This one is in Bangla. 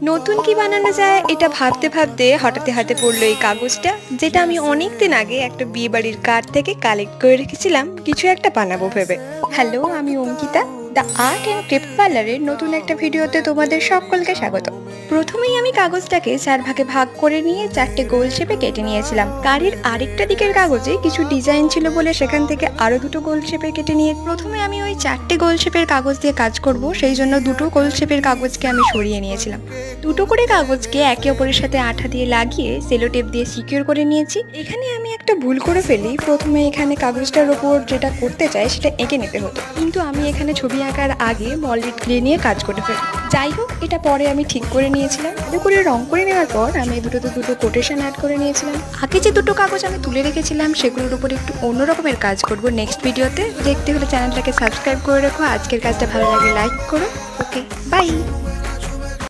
নতুন কি বানানো যায় এটা ভাবতে ভাবতে হঠাৎ হাতে পড়লো এই কাগজটা, যেটা আমি অনেকদিন আগে একটা বিয়ে বাড়ির কার্ড থেকে কালেক্ট করে রেখেছিলাম কিছু একটা বানাবো ভেবে। হ্যালো, আমি Ankita, the art and crypt পার্লারের নতুন একটা ভিডিওতে তোমাদের সকলকে স্বাগত। প্রথমেই আমি কাগজটাকে 4 ভাগে ভাগ করে নিয়ে 4টে গোল শেপে কেটে নিয়েছিলাম। গাড়ির আরেকটা দিকের কাগজে কিছু ডিজাইন ছিল বলে সেখান থেকে আরো দুটো গোল শেপে কেটে নিয়ে প্রথমে আমি ওই 4টে গোল শেপের কাগজ দিয়ে কাজ করব, সেই জন্য দুটো গোল শেপের কাগজকে আমি সরিয়ে নিয়েছিলাম। দুটো করে কাগজকে একে অপরের সাথে আঠা দিয়ে লাগিয়ে সেলো টেপ দিয়ে সিকিউর করে নিয়েছি। এখানে আমি একটা ভুল করে ফেলি, প্রথমে এখানে কাগজটার ওপর যেটা করতে চাই সেটা এঁকে নিতে হতো, কিন্তু আমি এখানে ছবি আঁকার আগে মল্ডিড ক্লে নিয়ে কাজ করে ফেলি। যাই হোক, এটা পরে আমি ঠিক করে নিয়েছিলাম। ভালো করে রং করে নেওয়ার পর আমি দুটোতে দুটো কোটেশন অ্যাড করে নিয়েছিলাম। আগে যে দুটো কাগজ আমি তুলে রেখেছিলাম সেগুলোর উপর একটু অন্য রকমের কাজ করব নেক্সট ভিডিওতে। দেখতে হলে চ্যানেলটাকে সাবস্ক্রাইব করে রাখো। আজকের কাজটা ভালো লাগে লাইক করো। ওকে, বাই।